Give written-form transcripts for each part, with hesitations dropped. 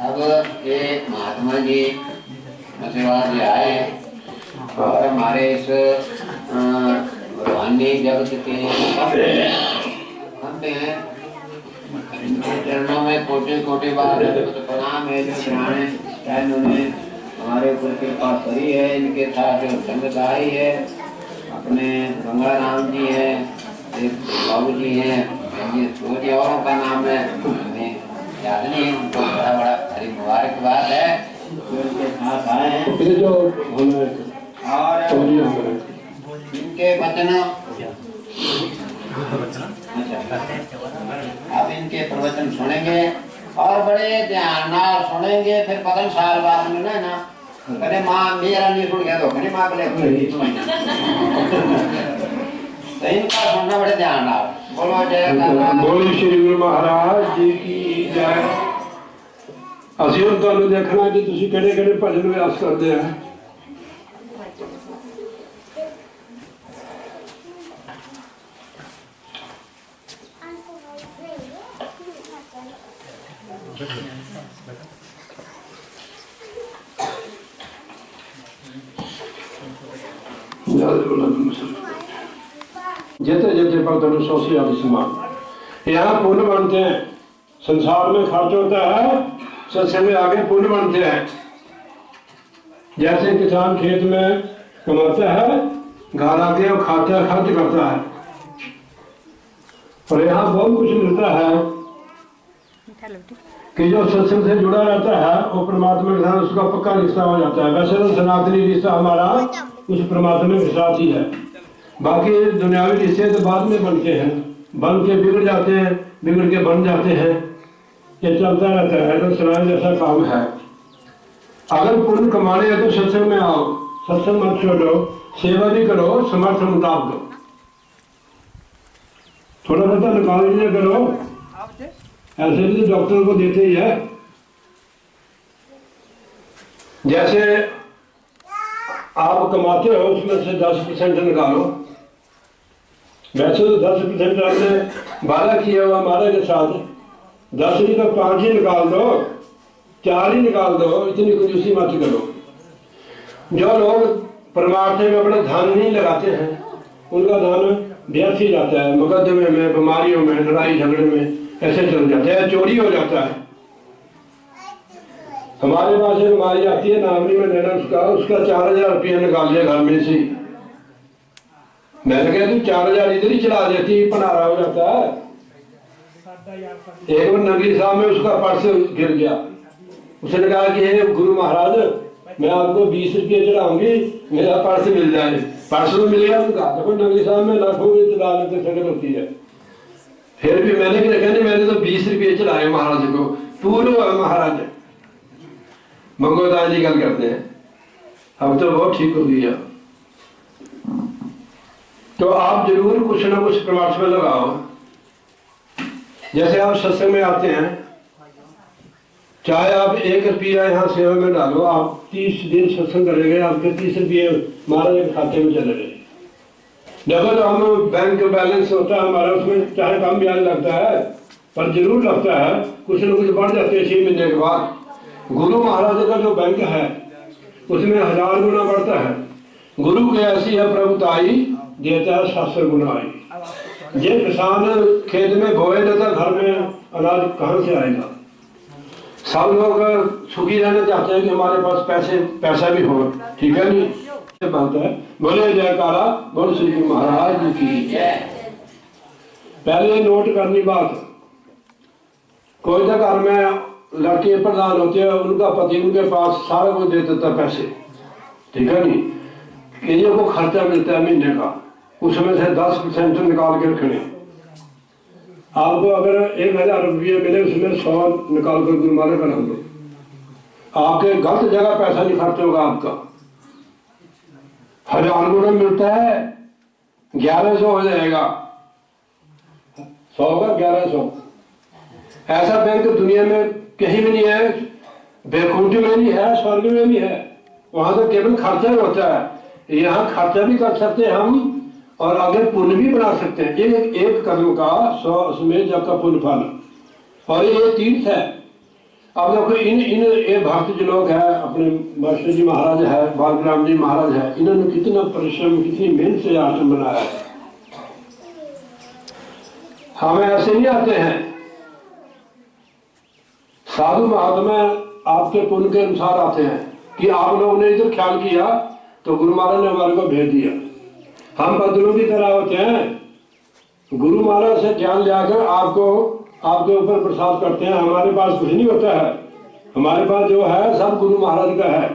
अब ये महात्मा जी आशीर्वाद ले आए और हमारे इस रूहानी जगत के हम हैं, इनके चरणों में कोटि कोटि बार प्रणाम है। जो पुराने इन्होंने हमारे ऊपर कृपा करी है, इनके साथ संगत आई है। अपने गंगा राम जी है, एक बाबू जी हैं, दो जी औरों का नाम है याद नहीं, उनको बड़ा बड़ा हरी मुबारकबाद है जो इनके साथ आए हैं। और इनके वचन अब इनके प्रवचन सुनेंगे और बड़े ध्यान नाल सुनेंगे। फिर 15 साल बाद में ना कने माँ मेरा नहीं सुन गया तो कने माँ बोले तो इनका सुनना बड़े ध्यान नाल। बोलो जय बोलो श्री गुरु महाराज जी की जय। ਅਸੀਂ ਹੁਣ ਤੁਹਾਨੂੰ ਦੇਖਣਾ ਕਿ ਤੁਸੀਂ ਕਿਹੜੇ ਕਿਹੜੇ ਭਜਨ ਅਭਿਆਸ ਕਰਦੇ ਆ। जेते जेते पर तुम सोची आदि समान यहाँ पुण्य बनते हैं। संसार में खर्च होता है, सत्संग में आगे पुण्य बनते हैं। जैसे किसान खेत में कमाता है, घर आके वो खाता है, खर्च करता है, और यहाँ बहुत कुछ मिलता है कि जो सत्संग से जुड़ा रहता है वो परमात्मा के साथ उसका पक्का रिश्ता हो जाता है। वैसे तो सनातनी रिश्ता हमारा उस परमात्मा के साथ ही है। बाकी दुनियावी रिश्ते तो बाद में बनते हैं, बन के बिगड़ जाते हैं, बिगड़ के बन जाते हैं, ये चलता रहता है। तो सुनाने जैसा काम है। अगर पुण्य कमाने हैं तो सत्संग में आओ, सत्संग मत छोड़ो, सेवा भी करो, समर्थ मुताबिक दो, थोड़ा बहुत निकाल लीजिए करो। ऐसे भी तो डॉक्टर को देते ही है। जैसे आप कमाते हो उसमें से 10% निकालो। वैसे तो 10% आपने वादा किया हुआ हमारे के साथ, 10 नहीं तो 5 ही निकाल दो, 4 ही निकाल दो, इतनी कंजूसी मत करो। जो लोग परमार्थ में अपना धन नहीं लगाते हैं उनका धन व्यर्थ ही जाता है, मुकदमे में, बीमारियों में, लड़ाई झगड़े में ऐसे चल जाता है, चोरी हो जाता है। हमारे पास एक हमारी आती है नामनी में लेना, उसका 4000 रुपया निकाल लिया घर में से। मैंने कहा तू 4000 इधर ही चला देती, पनारा हो जाता है। एक बार नगरी साहब में उसका पर्स गिर गया। उसने कहा कि हे गुरु महाराज, मैं आपको 20 रुपये चढ़ाऊंगी, मेरा पर्स मिल जाए। पर्स तो मिल गया उनका। देखो नगरी साहब में लाखों की तादाद में संगत होती है। फिर भी मैंने क्या कहने, मैंने तो 20 रुपये चढ़ाए महाराज को। पूरा महाराज मंगोदास जी गल करते हैं, अब तो बहुत ठीक हो गया। तो आप जरूर कुछ ना कुछ प्रवास में लगाओ। जैसे आप सत्संग में आते हैं, चाहे आप 1 रुपया यहाँ सेवा में डालो, आप 30 दिन सत्संग करेंगे, आपके 30 रुपये महाराज के खाते में चले गए। देखो तो हम बैंक बैलेंस होता है हमारा, उसमें चाहे कम ब्याज लगता है पर जरूर लगता है, कुछ न कुछ बढ़ जाते हैं 6 महीने के बाद। गुरु महाराज का जो बैंक है उसमें 1000 गुना बढ़ता है। गुरु की ऐसी है प्रभुताई, देता है 700 गुना आई। ये किसान खेत में बोए देता, घर में अनाज कहाँ से आएगा। सब लोग सुखी रहना चाहते हैं कि हमारे पास पैसा भी हो, ठीक है नहीं बात है। बोले जयकारा बोल श्री महाराज की जय। पहले नोट करनी बात, कोई तो घर में लड़के प्रधान होते हैं, उनका पति उनके पास सारा कुछ दे देता पैसे, ठीक है नहीं। किसी को खर्चा मिलता है महीने का, उसमें से 10% निकाल के रखने। आपको अगर 1000 रुपये मिले, उसमें 100 निकाल कर गुरु महाराज बना दो। आपके गलत जगह पैसा नहीं खर्च होगा आपका। 1000 गुना मिलता है, 1100 हो जाएगा, 100 का 1100। ऐसा बैंक दुनिया में कहीं भी नहीं है, बैकुंठ में नहीं है, स्वर्ग में नहीं है। वहां तो केवल खर्चा होता है। यहाँ खर्चा भी कर सकते हैं हम, और आगे पुण्य भी बना सकते हैं। एक कदम का 100 अश्वमेध जप का पुण्य फल, और ये तीर्थ है। अब देखो इन ये भक्त जो लोग हैं, अपने मास्टर जी महाराज है, बालराम जी महाराज है, इन्होंने कितना परिश्रम, कितनी मेहनत से आश्रम बनाया है। हमें ऐसे नहीं आते हैं। साधु महात्मा आपके पुण्य के अनुसार आते हैं कि आप लोगों ने इधर ख्याल किया तो गुरु महाराज ने हमारे को भेज दिया। हम बदलों की तरह होते हैं। गुरु महाराज से ज्ञान लेकर आपको आपके ऊपर प्रसाद करते हैं। हमारे पास कुछ नहीं होता है, हमारे पास जो है सब गुरु महाराज का है।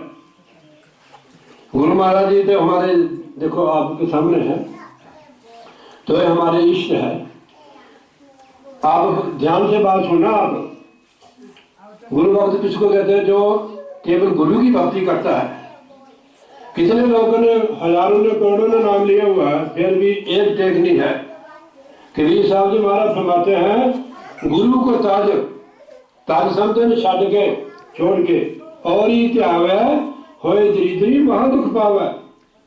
गुरु महाराज जी तो हमारे देखो आपके सामने है, तो ये हमारे इष्ट है। आप ध्यान से बात सुनना। आप गुरु भक्त किसको कहते हैं? जो केवल गुरु की भक्ति करता है। कितने लोगों ने, हजारों ने, करोड़ों ने नाम लिया हुआ है, फिर भी एक टेक नहीं है। कबीर साहब जी महाराज फरमाते हैं, गुरु को ताज समझते छड़ के छोड़ के और ही त्यावे होए दरिद्री महादुख पावे।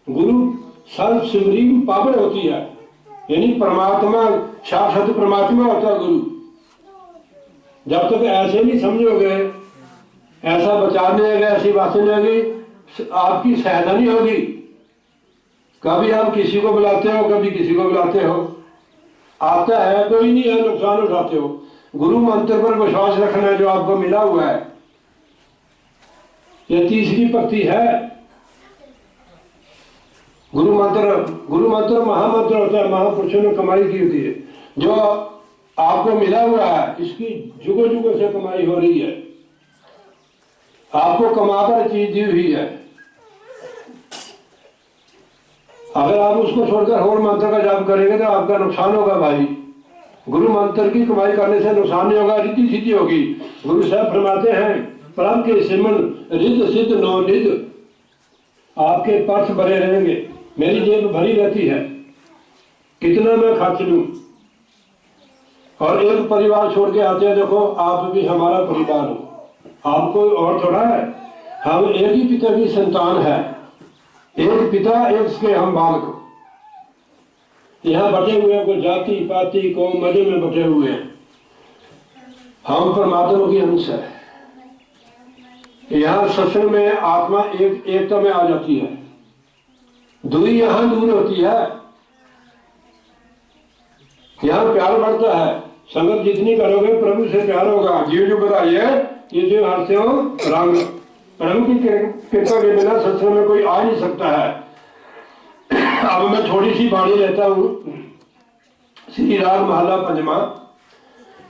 गुरु सर्व सिमरी पावे होती है, यानी परमात्मा साक्षात परमात्मा होता है गुरु। जब तक ऐसे नहीं समझोगे, ऐसा बचाव नहीं आएगा, ऐसी बातें नहीं आएगी, आपकी सहायता नहीं होगी। कभी आप किसी को बुलाते हो, कभी किसी को बुलाते हो, आता है कोई नहीं है, नुकसान उठाते हो। गुरु मंत्र पर विश्वास रखना जो आपको मिला हुआ है, यह तीसरी पक्ति है। गुरु मंत्र महामंत्र होता है, महापुरुषों ने कमाई की होती है। जो आपको मिला हुआ है, इसकी जुगों जुगों से कमाई हो रही है, आपको कमाकर चीज दी हुई है। अगर आप उसको छोड़कर और मंत्र का जाप करेंगे तो आपका नुकसान होगा भाई। गुरु मंत्र की कमाई करने से नुकसान नहीं होगा, रिद्धि सिद्धि होगी। गुरु साहब फरमाते हैं, परम के सिमन रिद्ध सिद्ध नौ निध, आपके पर्स भरे रहेंगे, मेरी जेब भरी रहती है, कितना मैं खर्च लूं। और एक परिवार छोड़ के आते हैं, देखो आप भी हमारा परिवार हो, आप कोई और थोड़ा है, हम एक ही पिता की संतान है, एक पिता एक के हम बालक। यहाँ बटे हुए हैं, कोई जाति पाति को मजे में बटे हुए हैं, हम परमात्मा की अंश है। यहाँ सत्संग में आत्मा एकता में आ जाती है, दूरी यहाँ दूर होती है, यहाँ प्यार बढ़ता है। संगत जितनी करोगे प्रभु से प्यार होगा। जीव जो बताइए, ये जो हंसते हो रंग, प्रभु की कृपा के बिना सत्संग में कोई आ नहीं सकता है। अब मैं थोड़ी सी वाणी लेता हूँ, श्री राग महला पंचमा,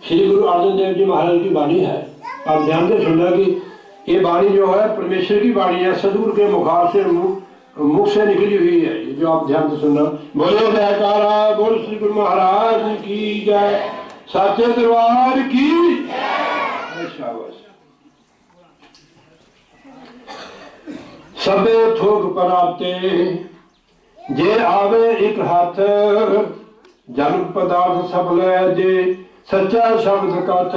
श्री गुरु अर्जन देव जी महाराज की वाणी है। आप ध्यान से सुनना कि ये वाणी जो है परमेश्वर की वाणी है, सदगुरु के मुखार से मुख से निकली हुई है। ये जो आप ध्यान से सुनना, बोलो जयकारा बोल श्री गुरु महाराज की जय, सच्चे दरबार की शाबाश। सबे थोक पराते जे आवे एक हाथ, जन पदार्थ सब ले जे सच्चा शब्द कथ।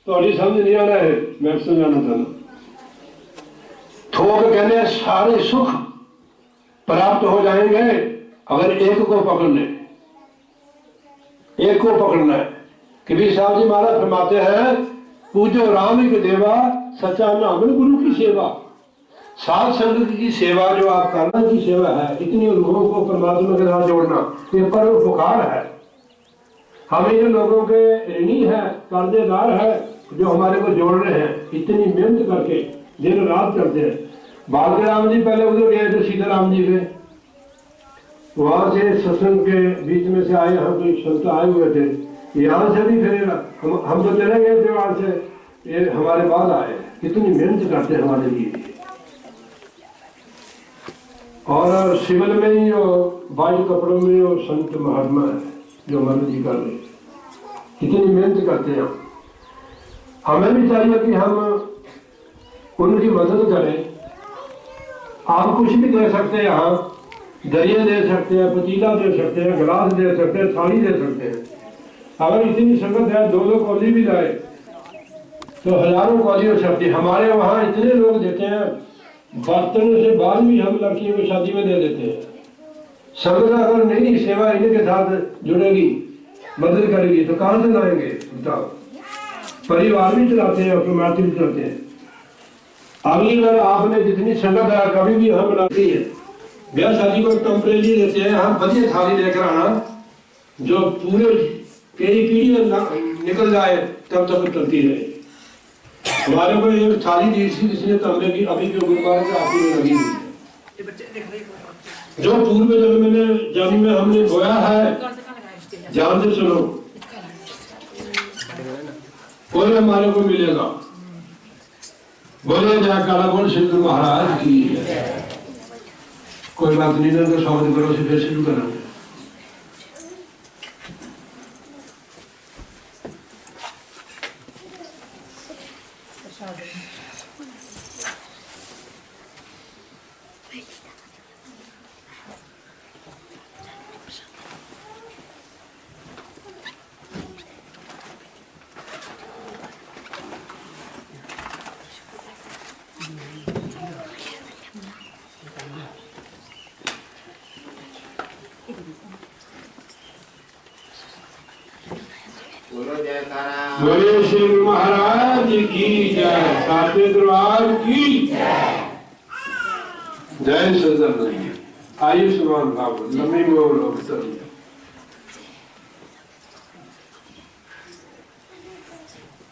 थोड़ी समझ नहीं आना है, मैं समझाना चाहता। थोक कहने सारे सुख प्राप्त हो जाएंगे अगर एक को पकड़ ले, एक को पकड़ना है। कबीर साहब जी महाराज फरमाते हैं, पूजो राम के देवा सच्चा नाम गुरु की सेवा। साध संगत की सेवा जो आप करना की सेवा है, इतनी लोगों को परमात्मा के साथ जोड़ना, ये परोपकार है। हम इन लोगों के ऋणी है, कर्जेदार है, जो हमारे को जोड़ रहे हैं, इतनी मेहनत करके दिन रात करते हैं। बालके राम जी पहले उधर गए थे सीताराम जी पे, वहां से सत्संग के बीच में से आए, हम कोई संत आए हुए थे, यहाँ से भी फिर हम तो चले गए थे वहां से, ये हमारे बाद आए। कितनी मेहनत करते हैं हमारे लिए। और सिविल में ही जो बाई कपड़ों में जो संत महात्मा है, जो मन जी कर रहे, कितनी मेहनत करते हैं। हमें भी चाहिए कि हम उनकी मदद करें। आप कुछ भी दे सकते हैं, यहाँ दरिया दे सकते हैं, पतीला दे सकते हैं, गिलास दे सकते हैं, थाली दे सकते हैं। अगर इतनी संगत है, दो दो कौली भी लाए तो हजारों कौली हो सकती है। हमारे वहाँ इतने लोग देते हैं, बर्तन से बाद भी हम लड़कियों को शादी में दे देते हैं। संगत अगर नहीं सेवा इनके साथ जुड़ेगी, मदद करेगी, तो कहाँ से लाएंगे बताओ। परिवार भी चलाते हैं, अपने मातृ भी चलाते हैं। अगली बार आपने जितनी संगत है, कभी भी हम बनाती है, ब्याह शादी को टेम्परेरी देते हैं, हम बढ़िया थाली लेकर आना, जो पूरे कई पीढ़ियां निकल जाए तब तक चलती रहे। हमारे को एक थाली दी थी किसी ने तांबे की, अभी जो गुरुद्वारे के आखिर में लगी हुई है, जो पूर्व जन्म में हमने बोया है। ध्यान से सुनो, कोई हमारे को मिलेगा। बोले जयकारा बोल श्री गुरु महाराज की। कोई बात नहीं, तो स्वागत करो से फिर शुरू करेंगे। बोले श्री महाराज की जय, सातवें दरबार की जय सजन। आयुष्मान भाव, लंबी मोर अवसर।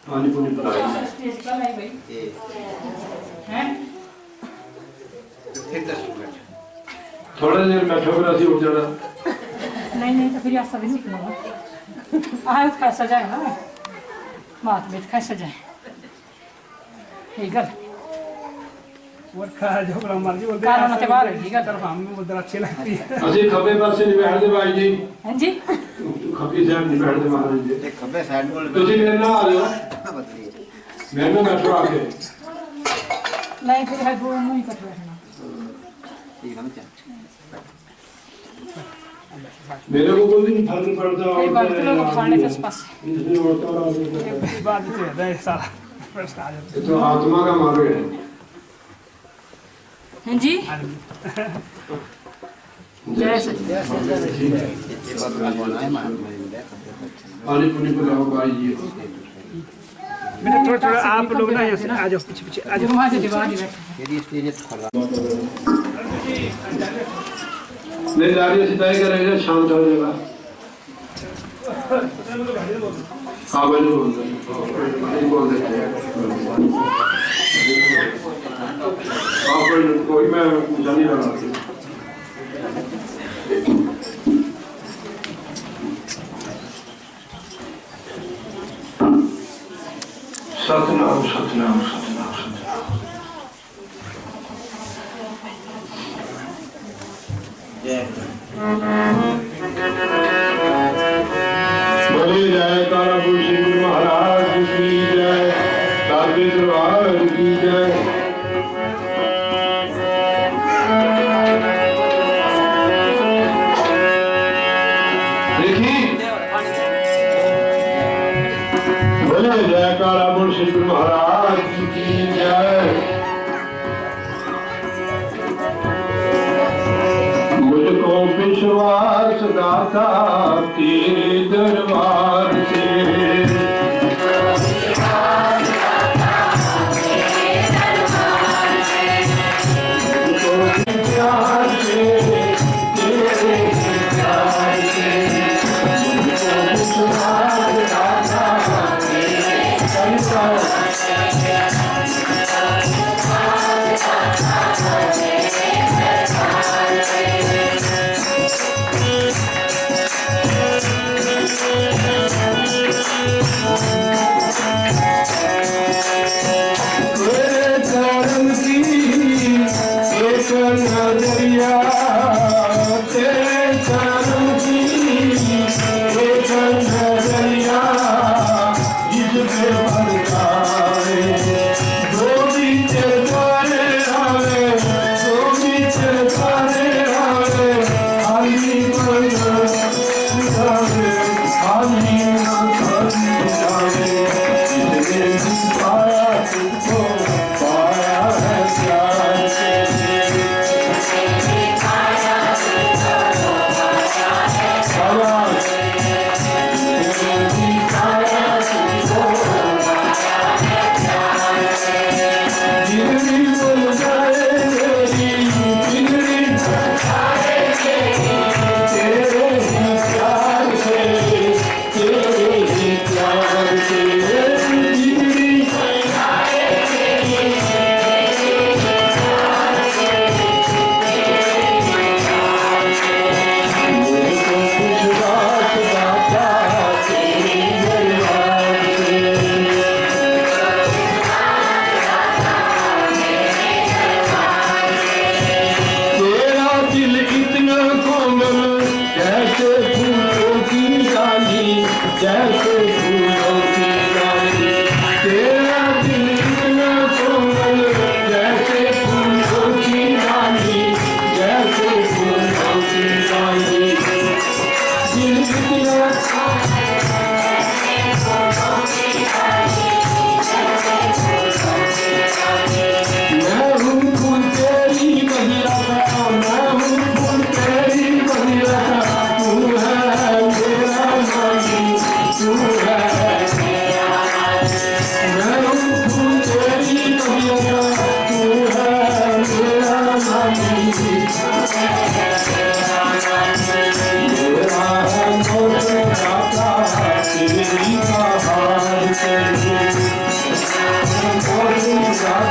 पानी पुनी पिलाई थोड़ा देर बैठो फिर असि उठ जाना। नहीं तो फिर ऐसा भी नहीं करना। आए खा सजाए ना मात में खा सजाए ठीक है और खा जो मर्जी बोलते काला मत बाहर ठीक है तरफ हम उधर अच्छी लगती है। असि खब्बे पासे नहीं बैठते भाई जी, हां जी खब्बी साइड नहीं बैठते महाराज जी। एक खब्बे साइड बोल तुझे मेरे ना आ जाओ, मेरे में बैठो आके। नहीं फिर है वो नहीं कर बैठना ठीक है क्या मेरे को कोई नहीं फर्क पड़ता। कई बार तो लोग खाने के पास इसलिए होता रहा बात तो है सारा प्रश्न आ जाता तो आत्मा का मार्ग है। हां जी है। जय सच ये बात बोलना है मान पानी पुनी पिलाओ भाई जी। बेटा थोड़ा थोड़ा आप लोग ना यहाँ से आ जाओ पीछे पीछे आ जाओ। वहां से दीवार ही बैठे यदि स्टेज खड़ा नहीं दाढ़ी सिताई करेगा शांत हो जाएगा। हाँ मैंने बोल रहे कोई मैं जानी लगा। सतनाम सतनाम सतनाम सतनाम। बोले जय तारा श्री गुरु महाराज की जय, सातवें दरबार की जय। देखी बोले जय तारा श्री गुरु महाराज की जय। मुझको विश्वास दाता तेरे दरबार से, मुझको विश्वास से तेरे दरबार से, मुझको विश्वास दाता तेरे दरबार से।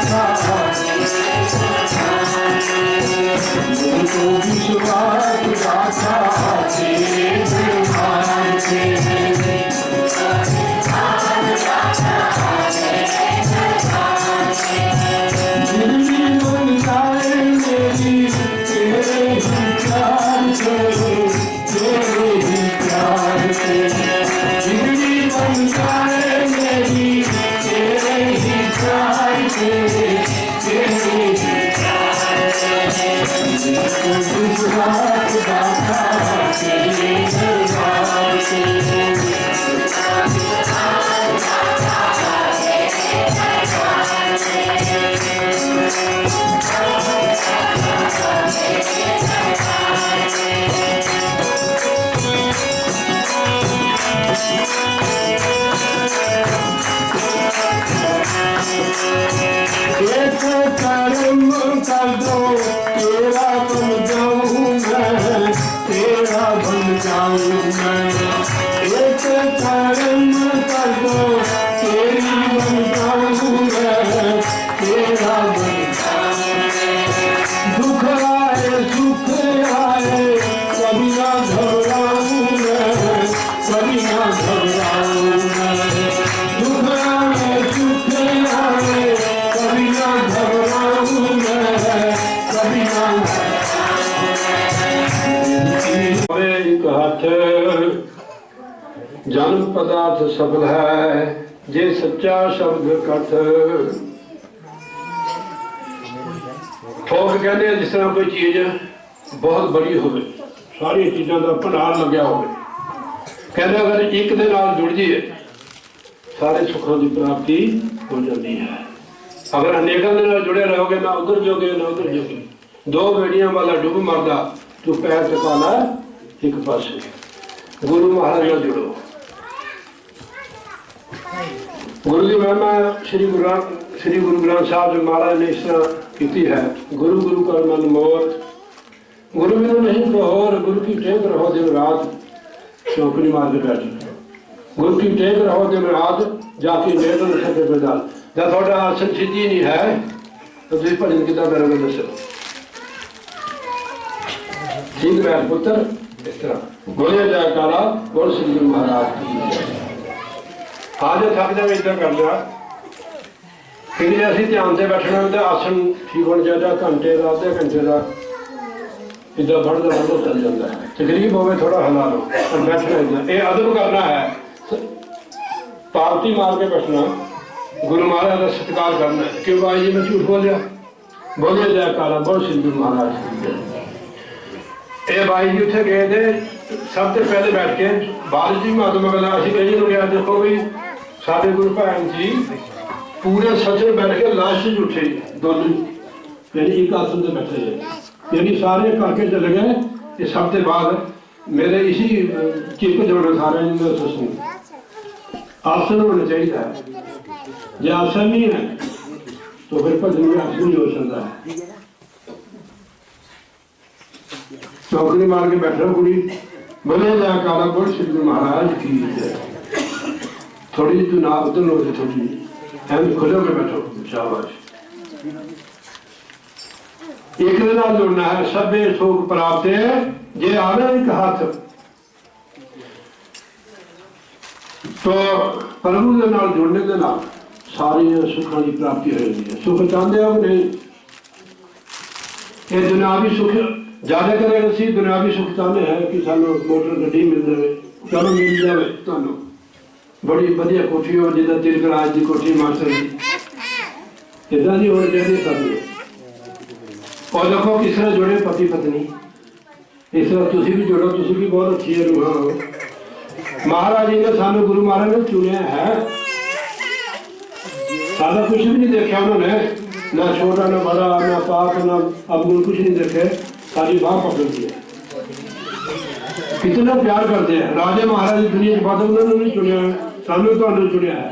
दाता मुझको विश्वास दाता तेरे दरबार से जिंदगी बन जाए मेरी तेरे ही प्यार से तेरे ही प्यार से जिंदगी बन जाए मेरी तेरे ही प्यार से तेरे ही विश्वास दाता तेरे दरबार से एक कर्म कर दो तेरा बन जाऊं मैं तेरा बन जाऊं मैं एक कर्म कर दो तेरी बन जाऊं मैं तेरा बन दुख आए सुख आए कभी ना घबराऊं मैं कभी ना घबराऊं मैं दुख आए सुख आए कभी ना घबराऊं मैं कभी ना एक हाथ जन्म पदार्थ सफल है जे सच्चा शब्द कथ ठोक कहते हैं जिस तरह कोई चीज बहुत बड़ी होवे सारी चीज़ों का भंडार लग्या होवे कहते अगर एक दे नाल जुड़ जाइए सारे सुखों की प्राप्ति हो जाती है अगर अनेकों के नाल जुड़े रहोगे ना उधर जोगे ना उधर जोगे दो बेड़ियां वाला डुब मरदा तू पैर टिका ला एक पासे गुरु महाराज नाल जुड़ो गुरु की महिमा श्री गुरु ग्रंथ साहब जी महाराज ने इस तरह की है गुरु गुरु कर मन मोर गुरु बिनु नहीं प्रहोर गुरु की टेक रहो दिन रात चौकड़ी मार के बैठ गुरु की टेक रहो दिन रात जाके नेड़ सके बेदाल जब थोड़ा आसन सिद्धि नहीं है तो तुम भजन कितना करोगे दसो ठीक बैठ पुत्र इस तरह बोले जाए काला बोल श्री गुरु महाराज की आज थक जाए इतना कर लिया कि असं ध्यान से बैठना तो आसन ठीक होना चाहिए घंटे का आधे घंटे का इदा बढ़ता बढ़ता चल जाता है तकलीफ हो थोड़ा हिला लो और बैठना इदा ये अदब करना है पालती मार के बैठना गुरु महाराज का सत्कार करना है क्यों भाई जी मैं झूठ बोलिया बोलिए जय काला बोल श्री गुरु महाराज ये भाई जी उत्थे गए थे सब से पहले बैठ के बारिश जी महात्मा कहना असं कई गया देखो भी साढ़े गुरु भैन जी पूरे सचे बैठ के लास्ट उठे दोनों यानी एक आसन से बैठे यानी सारे करके चले गए ये सब के बाद मेरे इसी चिप जोड़े सारे आसन होना चाहिए जो आसन नहीं है तो फिर भजन में आसन नहीं हो सकता है चौकड़ी मार के बैठो कुड़ी बोले जा काला बोल श्री गुरु महाराज की थोड़ी तू ना उधर लो थोड़ी खुले में बैठो शाबाश एक नाल जुड़ना है सबे सुख प्राप्त जे आवे एक हाथ तो प्रभु के नाल जुड़ने के नाल सारी सुखों की प्राप्ति हो जाती है सुख चाहते हो नहीं ये दुनियावी सुख ज्यादातर असं दुनियावी सुख चाहते हैं कि सानू मोटर गड्डी मिल जाए चलो मिल जाए तुहानू बड़ी वधिया कोठी हो जिदा तिलकराज की कोठी मास्टर जी इदा दी होनी चाहिए सब और देखो किस तरह जुड़े पति पत्नी इस तरह तुसी भी जुड़ो तुसी भी बहुत अच्छी है रूहां हो महाराज जी ने सानू गुरु महाराज ने चुनिया है सादा कुछ भी नहीं देखा उन्होंने ना छोटा ना बड़ा ना पाप ना अवगुण कुछ नहीं देखे सारी बाह पकड़ दी है कितना प्यार करते हैं राजे महाराज दुनिया के बाद उन्होंने नहीं चुनिया सानू तो चुनिया है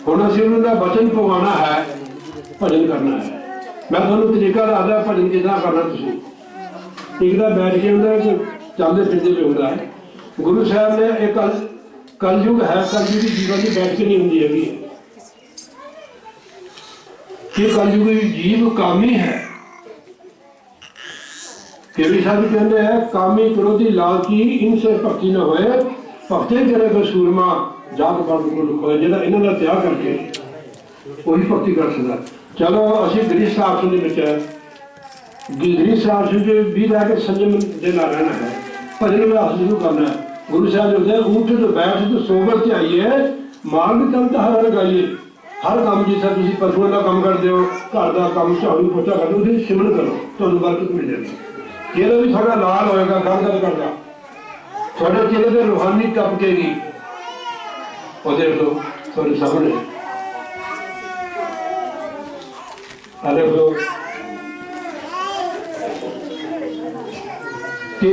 हुण असीं उन्होंने वचन पवाना है भजन करना है मैं तुहानू तरीका दसदा भजन कितना करना तुसीं एक दा बैठ के उन्होंने चलते फिरते पे होता है गुरु साहब ने एक कलयुग है कलयुग की जीवन की बैठ के नहीं होंगी हैगी कि कलयुगी जीव कामी है। केवी साहब कहते हैं कामी क्रोधी लालची इनसे भक्ति न होए, भक्ति करे तो सूरमा जात पात को खोए। जिहड़ा इन्हां दा त्याग करके वही भक्ति कर सकदा। चलो असीं गृहस्थ आश्रम दे विच गृहस्थ आश्रम च भी रह के संयम दे नाल रहना है, भजन अभ्यास शुरू करना है। गुरु साहब कहते हैं उठ तो बैठ तो सोबर ते आइए, मार्ग चल तो हर लगाइए। हर काम जिस तुम पशुओं का काम करते हो, घर का काम झाड़ू पोछा कर दो, सिमरन करो तो बरकत मिल जाएगी। चेहरा भी थोड़ा लाल होएगा गल करता, थोड़े चेहरे से रूहानी टपकेगी। और देख लो थोड़े सामने देख लो कि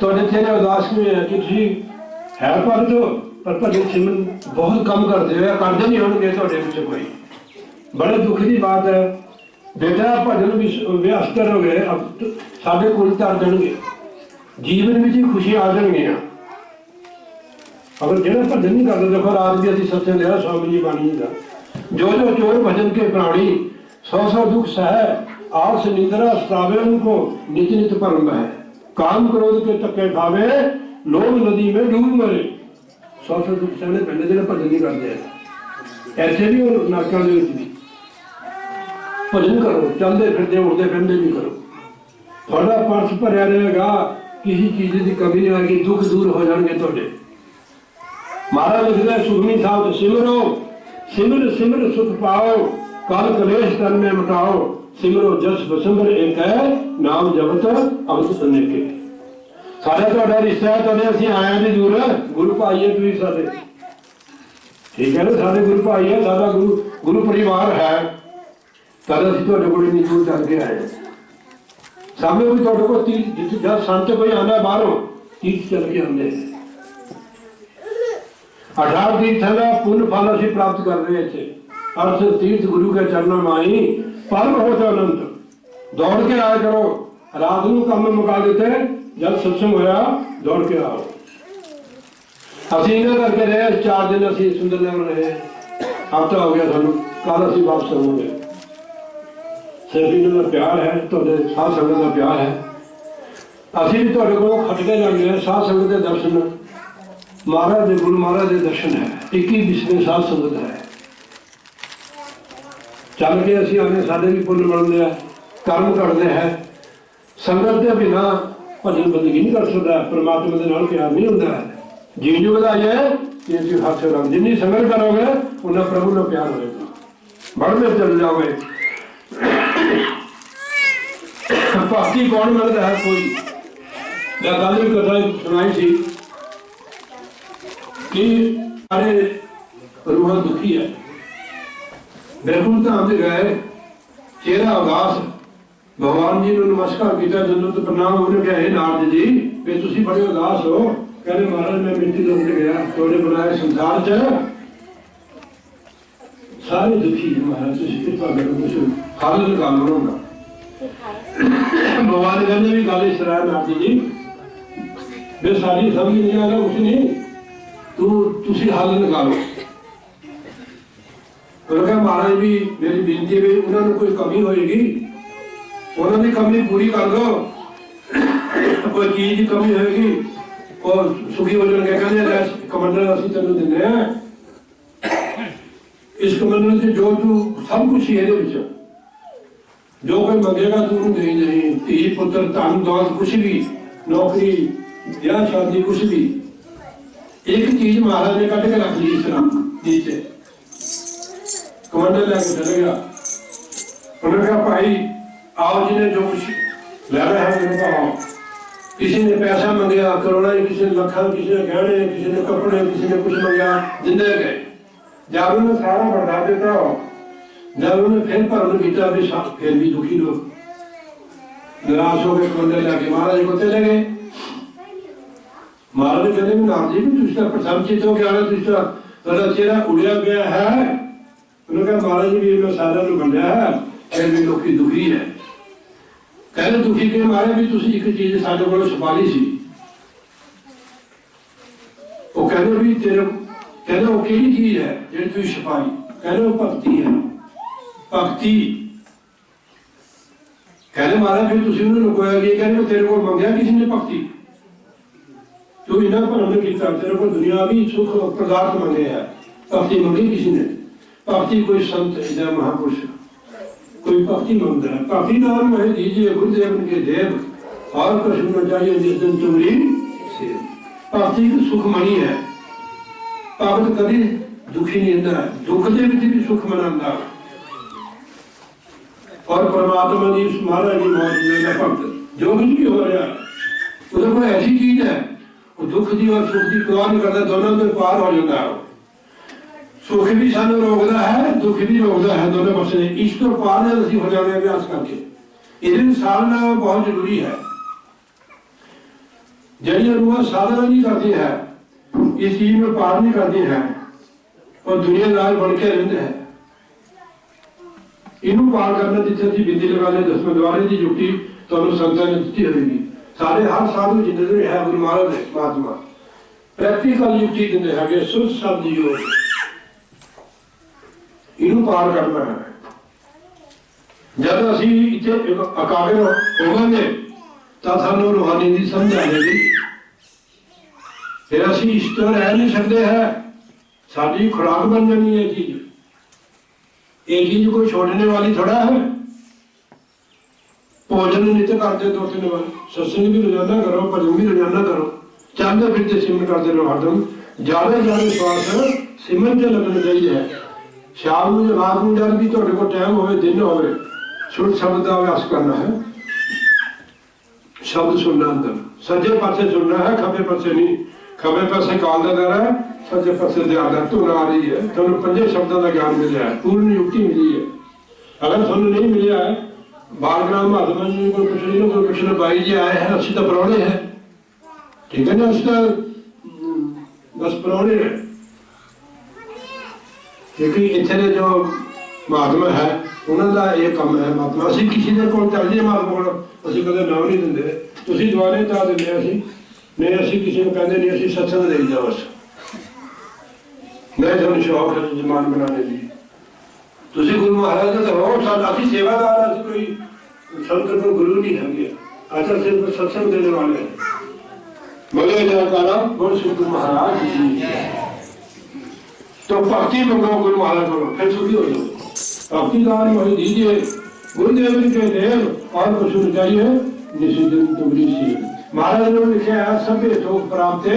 थोड़े चेहरे उदास में है कि है पर जो पर भजन सिमरन बहुत कम करते हो, करते नहीं होंगे थोड़े पिछे कोई। बड़े दुख की बात है बेटा, भजन व्यस्त करोगे अब साढ़े कोल तर जाएंगे, जीवन में ही खुशी आ जाएगी। अगर जो भजन नहीं करते, देखो रात भी अभी सत्संग लिया स्वामी जी बाणी का, जो जो चोर भजन के प्राणी 100 दुख सह आस निंद्रा सतावे उनको नित नित परम है। काम क्रोध के टक्के खावे लोभ नदी में डूब मरे। 100 दुख सहने पहले जो भजन नहीं करते ऐसे भी और नरकों के भी भजन करो, चलते फिरते उठते फिरते भी करो, थोड़ा पर्स भरया रहेगा, किसी चीज की कमी नहीं आएगी, दुख दूर हो जाएंगे थोड़े। महाराज लिखता है सुखमनी साहब, सिमरो सिमर सिमर सुख पाओ, काल कलेश तन में मिटाओ, सिमरो जस बसंबर एक है, नाम जपत अमृत अनेके। साढ़ा तुहाडा रिश्ता है, तदे असीं आए नहीं दूर, गुरु भाई है तुसीं साडे, ठीक है ना, साडे गुरु भाई है, साडा गुरु परिवार है, तद असीं तुहाडे कोल इन्नी दूर चल के आए। सामने भी तुहाडे कोल जब संत कोई आंदा बाहरों तीर्थ चल के आंदे, 18 तीर्थां दा पुण्य फल असीं प्राप्त कर रहे थे। अर्थ तीर्थ गुरु के चरणों माई परम हो तो अनंत। दौड़ के आया करो, रात को काम मुका देते, जब सत्संग होया दौड़ के आओ। असीं इन्हां करके रहे 4 दिन, असीं सुंदरनगर रहे, हफ्ता हो गया सानू, कल असीं वापस आवांगे। सिर्फ इन्हां दा प्यार है, तुहाडे साध संगत दा प्यार है। असीं भी तुहाडे कोलों खट के लग गए, साध संगत दे दर्शन, महाराज दे गुरु महाराज दे दर्शन है, 21 साध संगत है। चल के असीं आने, साडे भी पुण्य बनते हैं, कर्म करते हैं। संगत के बिना भजन बंदगी नहीं कर सकता, परमात्मा के नाल प्यार नहीं होता है। जीवन जो ਵਧਾਈ है कि असीं हाथ रख, जिन्नी संगत करोगे उन्ना प्रभु नाल प्यार होएगा, बढ़ते चल जाओगे। भक्ति कौन मिलता है? कोई मैं कल भी कथा सुनाई थी कि सारे रूह दुखी है, बिल्कुल धाम से गए, चेहरा उदास, भगवान जी ने नमस्कार किया, जन्नत प्रणाम, उन्होंने कहा हे नारद जी वे तुसी बड़े उदास हो। कहने महाराज मैं मिट्टी लोग गया, थोड़े बनाए संसार च सारे दुखी है महाराज, तुसी कृपा करो कुछ हल निकालो उनका। भगवान कहने भी गल इस तरह नारद जी वे सारी समझ नहीं आ रहा, कुछ नहीं, तुसी हल निकालो। उन्होंने कहा महाराज भी मेरी बेनती है, उन्होंने कोई कमी होएगी, उन्होंने कमी पूरी कर दो, कोई चीज की कमी होएगी और सुखी हो जाएंगे। कहते कमंडल असीं तेनों दिंदे हैं, इस कमंडल से जो तू सब कुछ ही है, जो कोई मंगेगा तू नहीं, नहीं धी पुत्र धन दौलत कुछ भी, नौकरी ब्याह शादी कुछ भी, एक चीज महाराज ने कट के रख ली इस तरह नीचे, कमंडल लेके चले गया। उन्होंने कहा भाई आओ, जिन्हें जो कुछ लेना है मेरे को आओ। किसी ने पैसा मंगया करोड़ा, किसी ने लखा, किसी ने गहने, किसी ने कपड़े, किसी ने कुछ मंगया, जिंदे गए। जब उन्होंने सारा बता देता हो, जब उन्होंने फिर भरण किया भी फिर भी दुखी लोग निराश हो गए, कमंडल लेके महाराज को चले गए। महाराज कहते भी नाम जी भी तुझका प्रसन्नचित हो गया, तुझका चेहरा उड़िया गया है। उन्होंने कहा महाराज भी मैं सारा बनया है, फिर भी लोग दुखी है। कहते दुखी के मारे भी तुसी एक चीज साडे कोल छुपा ली सी, वो कहते भी तेरे, कहते वो केड़ी चीज है जिहड़ी तू छुपाई? कहते वो भक्ति है। भक्ति कहने महाराज फिर तुम उन्होंने लुकोया कि कहने तेरे को मंगया किसी ने भक्ति तू इन्हें भरम किया तेरे को दुनियावी सुख पदार्थ मंगे है भक्ति मंगी किसी ने भक्ति कोई संत इधर महापुरुष कोई भक्ति मांगता है भक्ति नाम वह दीजिए गुरुदेव के देव और कुछ न चाहिए जिस दिन तुम्हारी भक्ति की सुख मणि है भगत कभी दुखी नहीं होता दुख के भी सुख मनाता और परमात्मा की महाराज की मौज में भक्त जो कुछ भी हो रहा है उधर कोई ऐसी चीज है वो दुख की और सुख की परवाह नहीं करता दोनों में पार हो जाता है सुख भी सानू रोकता है दुख भी रोकता है दोनों पासे इस तो पार है हो जाने अभ्यास करके इधर साधना बहुत जरूरी है जड़ियां रूह साधना नहीं करती है इस चीज में पार नहीं करती है और दुनियादार बन के रहते हैं इनू पार करना जिथे असं बिंदी लगा ले 10वें द्वारे की जुटी तो संतां ने दी होगी सारे हर साधु जिन्हें है गुरु महाराज ने महात्मा प्रैक्टिकल युक्ति देंगे है सुध शब्द योग इनू पार करना है जब असी इतने अकागर होवांगे तो सानू रूहानी की समझ आ जाएगी फिर असी इस तरह रह नहीं सकते हैं साड़ी खुराक बन जानी है चीज ये चीज को छोड़ने वाली थोड़ा है भोजन नित्य करते 2-3 बार सत्संग भी रोजाना करो भजन भी रोजाना करो चलते फिरते सिमरन करते रहो हरदम ज्यादा श्वास सिमरन से लगना चाहिए शाम में रात में जब भी थोड़े को टाइम हो दिन हो सुर शब्द का अभ्यास करना है शब्द सुनना अंदर सज्जे पासे सुनना है खबे पासे नहीं खबे पासे काल का दर है सज्जे पासे ध्यान धुन आ रही है तुम 5 शब्दों का ज्ञान मिला है पूर्ण युक्ति मिली है अगर तुम नहीं मिला है बालग्राम महात्मा जी को कुछ बाई जी आए हैं अच्छी तो परौने हैं ठीक है ना उसका बस परौने है क्योंकि इतने जो महात्मा है उन्होंने ये कम है महात्मा असं किसी ने को चल जाए महात्मा को असं कदम नाम नहीं देंगे तुम दुआरे ता देंगे नहीं असं किसी को कहते नहीं असं सत्संग दे दिया बस मैं थोड़ी शौक है जमान बनाने की तुम गुरु महाराज का तो हो अभी सेवादार अभी कोई संत को गुरु नहीं है अच्छा सिर्फ सत्संग देने वाले हैं बोले जयकारा बोल श्री गुरु महाराज जी तो भक्ति मंगो गुरु महाराज को फिर सुखी हो जाओ भक्ति दान वही दीजिए गुरुदेव के देव और कुछ नहीं चाहिए निश्चित तुम्हारी सी महाराज ने लिखे है सभ्य सुख प्राप्त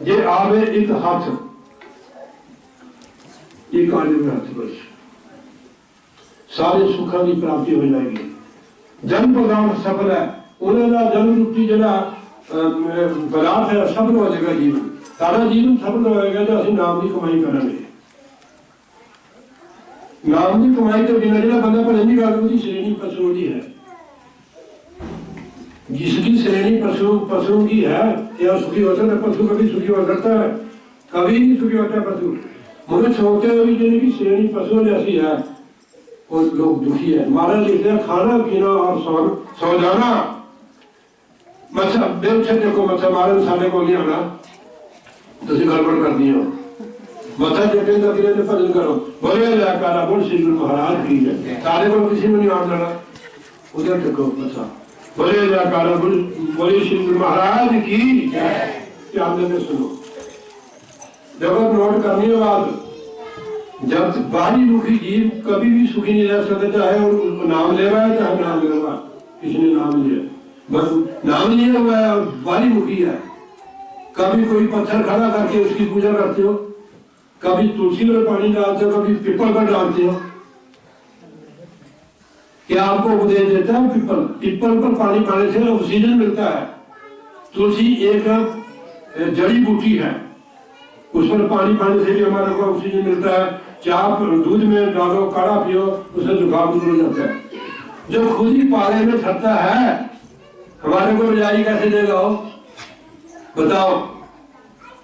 जे आवे एक हाथ एक आने में हाथ बस सारे सुखों की प्राप्ति हो जाएगी जन्म पदार्थ सफल है उन्होंने जन्म रूपी जरा पदार्थ है सफल हो जाएगा जीवन सारा जीवन सफल होएगा तो असं नाम की कमाई करेंगे नाम की कमाई तो बिना जो बंदा भले नहीं करता उसकी श्रेणी पशुओं की है जिसकी श्रेणी पशु की है या सुखी होता है पशु कभी सुखी हो सकता है कभी नहीं सुखी होता है पशु मुझे छोटे हुए जिनकी श्रेणी पशुओं जैसी है वो लोग दुखी है महाराज लिखते हैं खाना पीना और सो जाना मतलब बेवछे को मतलब महाराज सामने को नहीं आना तो गड़बड़ कर दी हो मथा जटे का गिरे ने भजन करो बोले जयकारा बोल श्री गुरु महाराज की है सारे को किसी में नहीं आन जाना उधर देखो मथा बोले जयकारा बोले श्री गुरु महाराज की ध्यान देने सुनो जब नोट करने के बाद जब बाहरी दुखी जीव कभी भी सुखी नहीं रह सकता चाहे उनको नाम ले रहा है चाहे नाम ले रहा किसी ने नाम लिया बस नाम लिया हुआ है और बाहरी मुखी है कभी कोई पत्थर खड़ा करके उसकी पूजा करते हो कभी तुलसी में पानी डालते हो कभी पीपल पर डालते हो क्या आपको उपदेश देता है पीपल पर पानी पाने से ऑक्सीजन मिलता है तुलसी एक जड़ी बूटी है उस पर पानी पाने से भी हमारे को ऑक्सीजन मिलता है चाप दूध में डालो काढ़ा पियो उससे जुकाम दूर हो जाता है जो खुद ही पाले में थकता है हमारे को रजाई कैसे देगा हो बताओ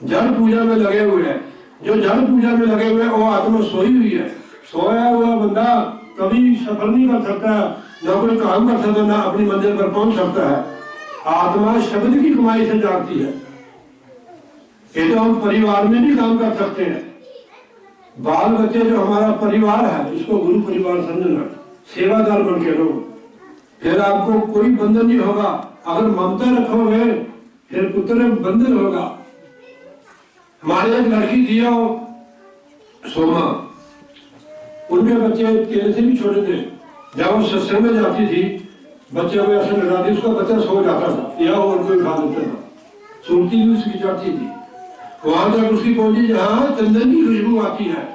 जड़ पूजा में लगे हुए हैं जो जड़ पूजा में लगे हुए वो आत्मा सोई हुई है सोया हुआ बंदा कभी सफल नहीं कर सकता ना कोई काम कर सकता ना अपनी मंजिल पर पहुंच सकता है आत्मा शब्द की कमाई से जागती है ये तो हम परिवार में भी काम कर सकते हैं बाल बच्चे जो हमारा परिवार है, इसको गुरु परिवार समझना, सेवादार बन के रहो, फिर आपको कोई बंधन नहीं होगा। अगर ममता रखोगे फिर पुत्र बंधन होगा। हमारे एक लड़की थी सोमा, उनके बच्चे तेरे से भी छोटे थे। जब वो सत्संग में जाती थी, बच्चे को ऐसे लगाती, उसका बच्चा सो जाता था या और कोई खा लेता था, सुनती भी उसकी चढ़ती थी। वहां तक उसकी पहुंची जहां चंदन की खुशबू आती है,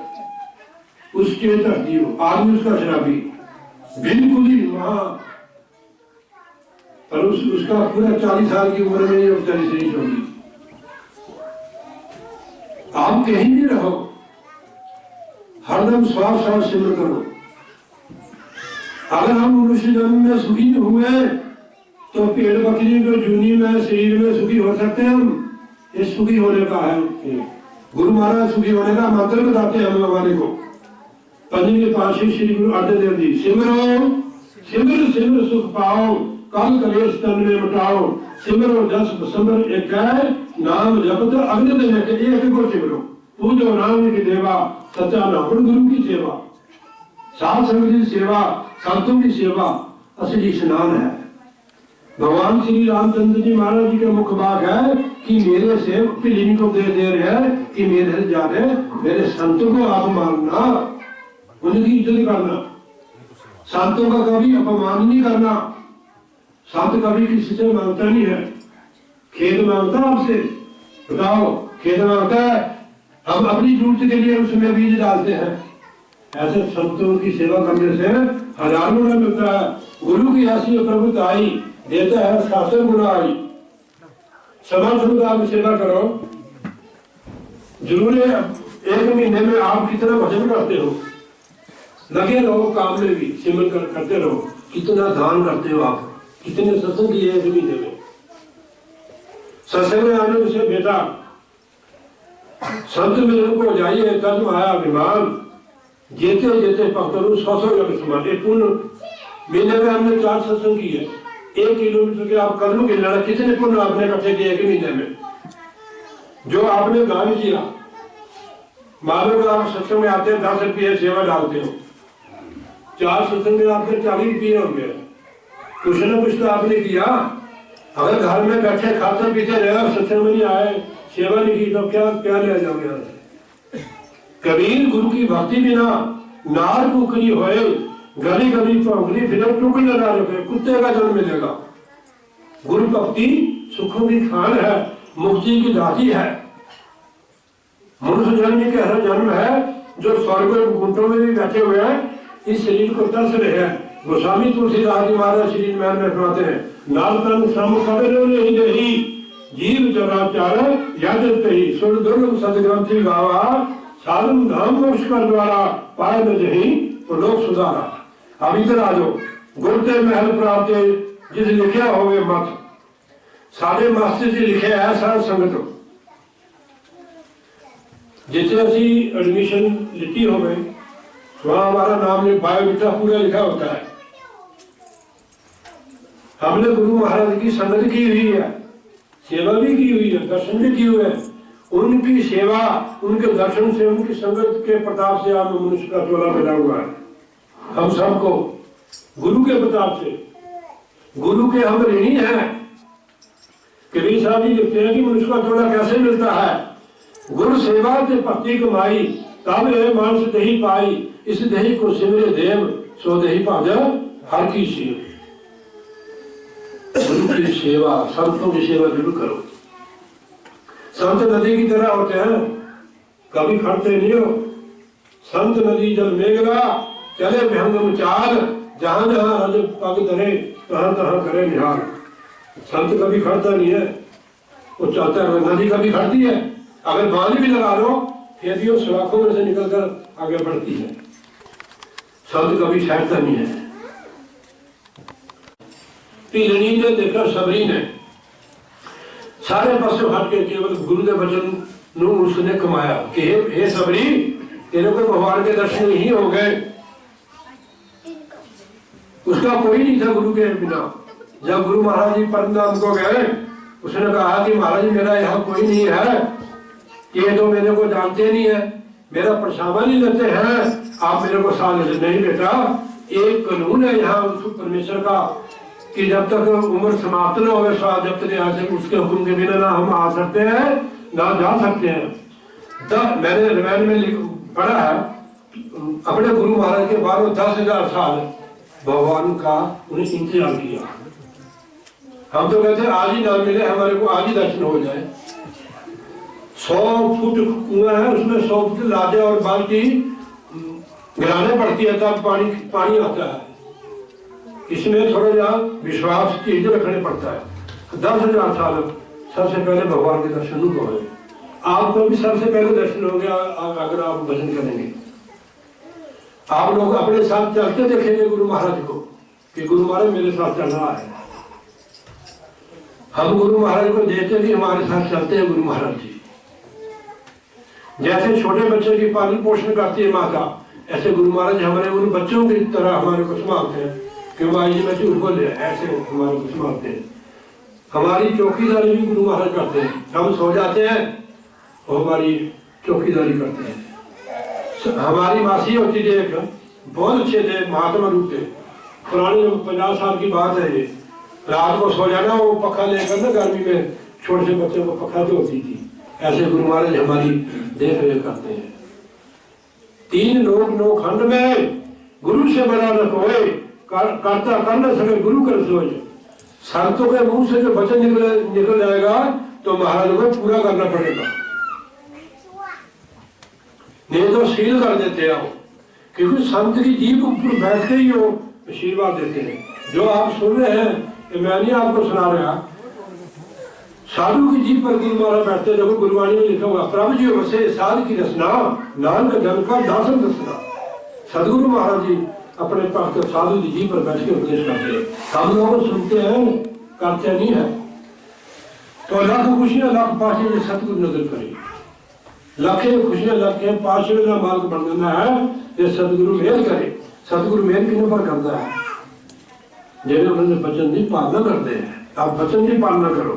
उसके चढ़ती हो। आदमी उसका शराबी, बिल्कुल ही वहां, पर उसका पूरा 40 साल की उम्र में ये बेचारी से नहीं छोड़ी। आप कहीं भी रहो, हरदम श्वास श्वास सिमर करो। अगर हम मनुष्य जन्म में सुखी हुए तो पेड़ बकरी को जूनी में शरीर में सुखी हो सकते हैं हम। ये सुखी होने का है, गुरु महाराज सुखी होने का मंत्र बताते हैं हम हमारे को। पंजवी पातशाही श्री गुरु अर्जन देव जी, सिमरो सिमर सिमर सुख पाओ, कल कलेश तन में मिटाओ, सिमरो जस सिमर एक है, नाम जपत अग्नि देने के लिए एक को सिमरो, पूजो नाम की देवा, सच्चा नाम गुरु की सेवा, साध संगत की सेवा, संतों की सेवा असली स्नान है। भगवान श्री रामचंद्र जी महाराज जी का मुख्य बात है कि मेरे से पिलिनी को दे रहे हैं कि मेरे से जाने मेरे संतों को आप मानना, उनकी इज्जत करना, संतों का कभी अपमान नहीं करना। संत कभी किसी से मांगता नहीं है, खेत मांगता आपसे, बताओ खेत मांगता है, हम अपनी जरूरत के लिए उसमें बीज डालते हैं। ऐसे संतों की सेवा करने से हजारों गुना मिलता है। गुरु की ऐसी प्रभुता आई, देता है शासन गुना आई। समर्थ आप सेवा करो, जरूर है। एक महीने में आप कितना भजन करते हो, लगे रहो काम में भी, सिमर करते रहो। कितना दान करते हो आप, कितने सत्संग किए एक महीने में। सत्संग में आने से बेटा संत मिलन को जाइए, तब आया अभिमान, जेते जेते पकड़ू 100 जग समान। एक पूर्ण महीने में हमने 4 सत्संग किए, 1 किलोमीटर के आप कदम के लड़ा, कितने पुण्य आपने इकट्ठे किए एक महीने में। जो आपने दान किया, मानो कि आप सत्संग में आते हैं 10 रुपये सेवा डालते हो, 4 सत्संग में आपके 40 रुपये हो गए। कुछ न कुछ तो आपने किया। अगर घर में बैठे खाते पीते रहे, सत्संग में नहीं आए, सेवा नहीं की, तो क्या क्या ले जाओगे यहाँ से। कबीर गुरु की भक्ति बिना नार कुकरी होए, गली गली पौगली फिर टुकड़ी लगा रखे, कुत्ते का जन्म मिलेगा। गुरु भक्ति सुखों की खान है, मुक्ति की दाती है। मनुष्य जन्म के हर जन्म है, जो स्वर्ग गुंटों में भी बैठे हुए हैं, इस शरीर को तरस रहे हैं। गोस्वामी तुलसीदास जी महाराज शरीर में फरमाते हैं, नाल तन सम कबरो नहीं रही, जीव चराचार याद ही, सुर दुर्लभ सदग्रंथि गावा, साधन धाम मोक्ष कर द्वारा, पाए न जही तो लोक सुधारा। अब इधर आ जाओ, गुरते महल प्राप्त जिस लिखिया होवे मत, साढ़े मास्टर जी लिखे है साध संगत। जितने असी एडमिशन लिखी हो गई, वहां हमारा नाम बायोडाटा पूरा लिखा होता है। हमने गुरु महाराज की संगत की हुई है, सेवा भी की हुई है, दर्शन भी किए हुए हैं। उनकी सेवा, उनके दर्शन से, उनकी संगत के प्रताप से आप मनुष्य का चोला बना हुआ है। हम सबको गुरु के प्रताप से, गुरु के हम ऋणी हैं। कबीर साहब जी लिखते हैं कि मनुष्य का चोला कैसे मिलता है। गुरु सेवा से भक्ति कमाई, तब है मानस दही पाई, इस दही को सिमरे देव, सो दही भाजा हर की सेव। गुरु की सेवा, संतों की सेवा जरूर करो। संत नदी की तरह होते हैं, कभी खड़ते नहीं हो। संत नदी जल मेघला, चले विहंगम चाल, जहां जहां रज पग धरे, तहां तहां करे निहाल। संत कभी खड़ता नहीं है, वो चलता है। नदी कभी खड़ती है, अगर बांध भी लगा लो फिर भी वो सलाखों में से निकलकर आगे बढ़ती है। संत कभी ठहरता नहीं है। पीलनी ने देखा सबरी ने, सारे पासों हट के केवल गुरु के वचन नू उसने कमाया कि हे सबरी, तेरे को भगवान के दर्शन ही हो गए। उसका कोई नहीं था गुरु के बिना। जब गुरु महाराज जी परमधाम को गए, उसने कहा कि महाराज मेरा यहाँ कोई नहीं है, ये तो मेरे को जानते नहीं है, मेरा परछावा नहीं लेते हैं, आप मेरे को साथ लेते नहीं। बेटा एक कानून है यहाँ परमेश्वर का कि जब तक उम्र समाप्त न हो साल जब तक यहाँ से उसके हुक्म के बिना ना हम आ सकते हैं ना जा सकते हैं। तब मैंने रामायण में पढ़ा है अपने गुरु महाराज के बाद 10,000 साल भगवान का उन्हें इंतजार किया। हम तो कहते हैं आज ही ना मिले हमारे को, आज ही दर्शन हो जाए। 100 फुट कुआं है, उसमें 100 फुट लादे और बाल्टी गिराने पड़ती है तब पानी आता है। इसमें थोड़ा जा विश्वास चीज रखने पड़ता है। 10,000 साल सबसे पहले भगवान के दर्शन हो गए, आपको भी सबसे पहले दर्शन हो गया अगर आप भजन करेंगे। आप लोग अपने साथ चलते देखेंगे गुरु महाराज को कि गुरु महाराज मेरे साथ चल रहा है। हम गुरु महाराज को देखते भी हमारे साथ चलते हैं गुरु महाराज जी। जैसे छोटे बच्चे की पालन पोषण करती है माता, ऐसे गुरु महाराज हमारे उन बच्चों की तरह हमारे को संभालते हैं कि माँ जी मैं झूठ बोले, ऐसे हमारे को संभालते हैं। हमारी चौकीदारी भी गुरु महाराज करते हैं। हम सो जाते हैं वो हमारी चौकीदारी करते हैं। हमारी मासी होती थी एक, बहुत अच्छे थे, महात्मा रूप थे, पुराने 50 साल की बात है ये। रात को सो जाना वो पखा लेकर ना गर्मी में छोटे से बच्चों को पखा तो होती थी। ऐसे गुरु महाराज हमारी देख रेख करते हैं। 3 लोक 9 खंड में गुरु से बड़ा न कोई, करता कर न सके गुरु कर सोच। संतों के मुंह से जो वचन निकल जाएगा तो महाराज को पूरा करना पड़ेगा, नहीं तो सील कर देते हैं। क्योंकि संत की जीभ ऊपर बैठ के ही वो आशीर्वाद देते हैं। जो आप सुन रहे हैं कि मैं नहीं आपको सुना रहा, साधु की जीभ पर गुरु महाराज बैठते। देखो गुरुवाणी में लिखा हुआ प्रभु जी वसे साध की रचना नानक जन का दासन दसना। सदगुरु महाराज जी अपने भक्त साधु की जीभ पर बैठ के उपदेश करते हैं। हम लोग सुनते हैं, करते नहीं है। तो लाख खुशियां लाख पाशे में सतगुरु नजर करें, लाखे खुशियां लाखे पाशे का मार्ग बन जाना है। ये सतगुरु मेहर करे। सतगुरु मेहर किन पर करता है? जिन्हें उन्होंने वचन की पालना करते हैं। आप वचन की पालना करो।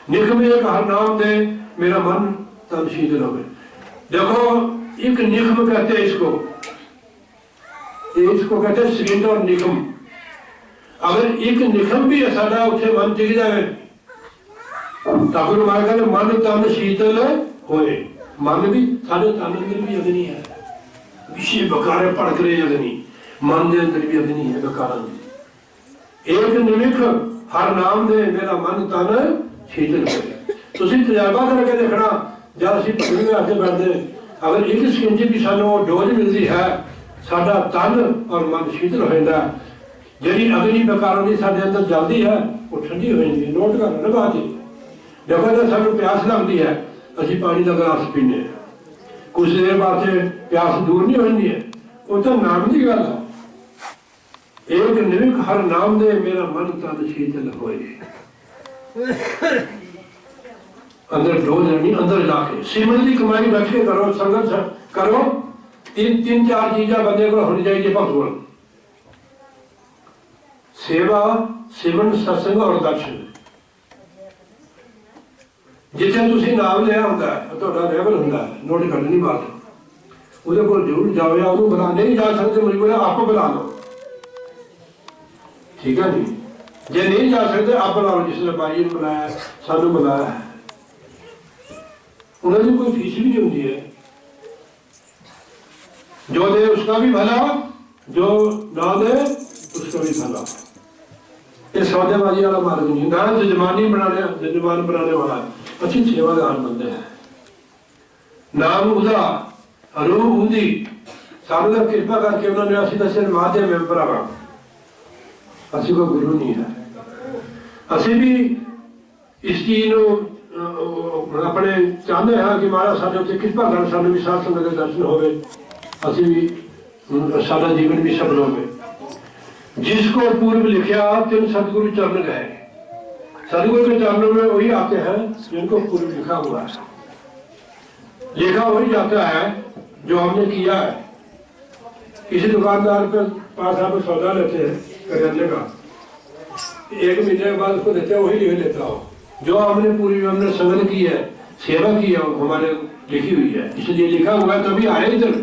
निखम एक हर नाम दे मेरा मन तन शीतल हो। देखो एक निखम कहते हैं इसको कहते हैं श्रीन और निखम। अगर एक निखम भी साडा उसे मन टिक जाए तो मार कहते मन तन शीतल होए। मन भी साढ़े तन अंदर भी अग्नि है, विषय बकारे भड़क रहे अग्नि, मन के अंदर भी अग्नि है बकारा। एक निमिख हर नाम दे मेरा मन तन शीतल करे। तुम तजर्बा करके देखना, जब असं भगत में आके बैठते अगर एक सेकंड भी सानू डोज मिलती है साडा तन और मन शीतल हो जाता। जी अग्नि बकारों की साडे अंदर जलती है वो ठंडी हो जाती है। नोट कर लेना बात ही। देखो जब सानू प्यास लगती है असी पानी का गिलास पीने, कुछ देर बाद प्यास दूर नहीं होती है। वो तो नाम की गल है। एक निमिख हर नाम दे मेरा मन तन शीतल होए। अंदर डोल नहीं, अंदर जाके सिमरन की कमाई बैठ के करो, संघर्ष करो। 3-4 चीजा बंदे को होनी चाहिए भगवान: सेवा, सिमरन, सत्संग और दर्शन। जिथे तुसी नाम लिया होता है तो लेवल होता है, नोट कर नहीं बात। वो जरूर जाओ या बुला नहीं जा सकते मुझे बोला आपको बुला लो, ठीक है नहीं। जे नहीं जा सकते आप बुला लो, जिसने भाई बुलाया सानू बुलाया है। उन्होंने कोई फीस भी नहीं होती है। जो दे उसका भी भला, जो ना दे उसका भी भला। ये सौदेबाजी वाला मार्ग नहीं। ना जजमान बनाने वाला अच्छी सेवादार बंदे हैं। नाम उदा रूह उदी सानू का कृपा करके उन्होंने असि दसे माध्यम में भरावा। असि को गुरु नहीं है। असि भी इस चीज अपने चाहते हैं कि महाराज साढ़े उत्ते कृपा कर, सानू भी साध संगत के दर्शन होवे, असि भी साडा जीवन भी सफल होवे। जिसको पूर्व लिखा तिन सतगुरु चरण गए। सतगुरु के चरणों में वही आते हैं जिनको पूर्व लिखा हुआ है। लिखा वही जाता है जो हमने किया है। किसी दुकानदार पर पास आप सौदा लेते हैं करियाने का, 1 महीने के बाद उसको देते हैं वही ले लेता हो। जो हमने पूरी हमने संगत की है, सेवा की हमारे लिखी हुई है, इसलिए लिखा हुआ है तभी आए इधर।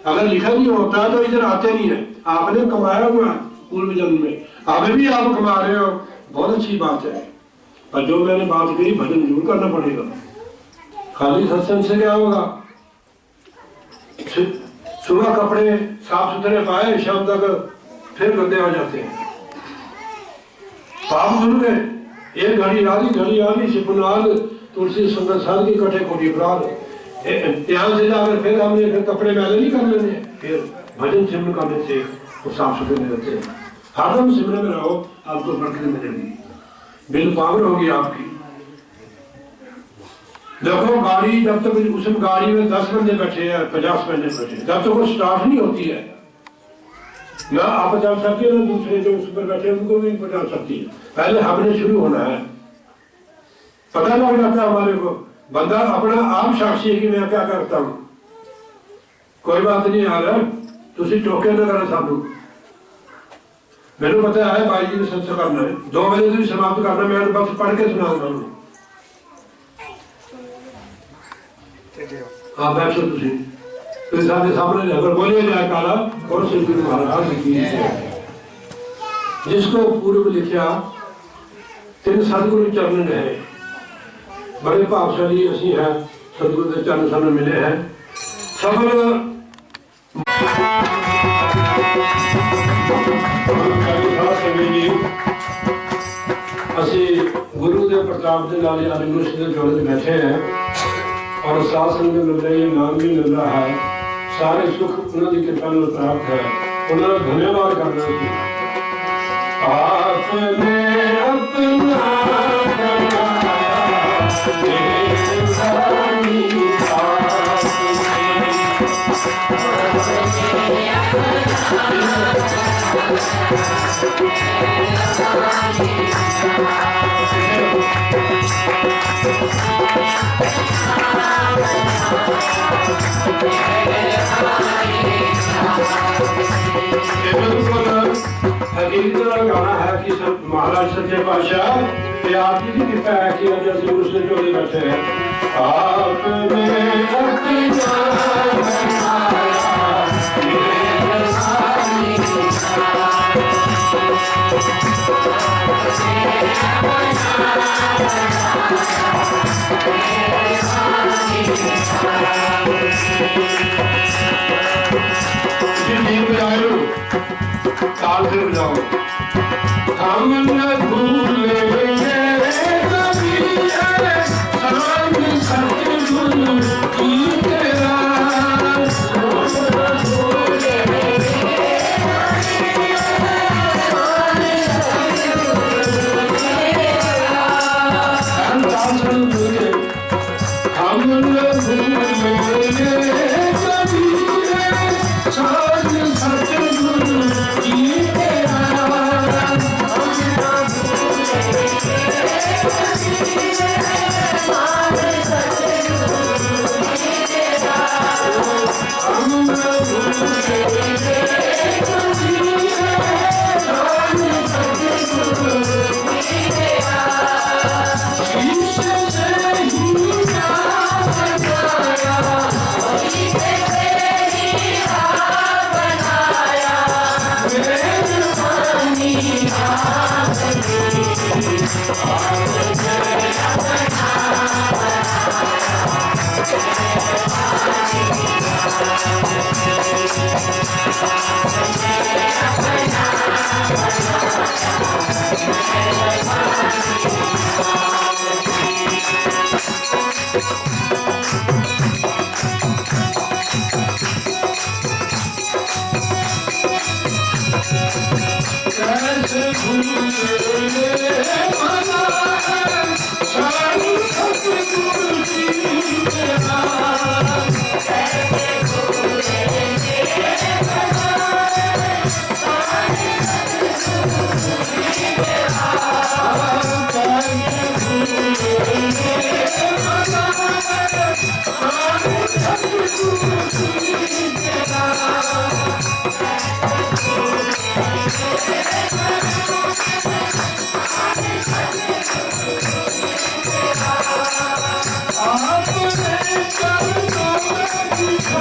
अगर लिखा नहीं होता तो इधर आते नहीं है। आपने कमाया हुआ पूर्व जन्म में, अभी भी आप कमा रहे हो, बहुत अच्छी बात है। पर जो मैंने बात कही, भजन जरूर करना पड़ेगा। खाली सत्संग से क्या होगा? सुबह कपड़े साफ सुथरे पाए, शाम तक फिर गंदे हो जाते हैं। पाप धुल गए। एक घड़ी आधी सिपुनाल तुलसी संगत साल की कटे कोटी अपराध। यहाँ से जाकर फिर हमने फिर कपड़े मैले नहीं कर लेने, फिर भजन सिमरन करने से वो साफ सुथरे रहते हैं। हरदम सिमरन में रहो, आपको बरकत मिलेगी, बिल पावर होगी आपकी। देखो गाड़ी जब तक उस गाड़ी में 10 बंदे बैठे हैं, 50 बंदे बैठे, जब तक वो स्टार्ट नहीं होती है, ना आप पहुंचा सकती है ना दूसरे जो उस पर बैठे उनको भी पहुंचा सकती है। पहले हमने शुरू होना है, पता लग जाता है हमारे को। बंदा अपना आप साक्षी है कि मैं क्या करता हूँ। कोई बात नहीं आ रहा, तुम टोके न करो सानू। मेरे पता है भाई जी ने सत्संग करना है, 2 बजे तुम समाप्त करना, मैं बस पढ़ के सुना दूंगा। हाँ बैठो तुम सामने अगर बोले जाए काला और सिद्धि महाराज की। जिसको पूर्व लिखा तीन सतगुरु चरण है, बड़े भावशाली असी है, सतगुरु के चरण सामने मिले हैं। सफल असी गुरु के प्रताप के नाल अनुष्ठ के जोड़े बैठे हैं और साथ संग मिल रहे हैं, नाम भी मिल रहा है। सारे सुख उन्होंने कृपा में प्राप्त है, उन्होंने धन्यवाद करना चाहिए। आपने अपना गाना है कि महाराज सच्चे पातशाह कि आपकी भी कृपा है कि आज ऐसे उसने जोड़े बैठे हैं। आपने ताल से बजाओ। हम न भूले कभी संग सतगुरु की तेरा, हम न भूले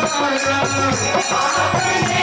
अपने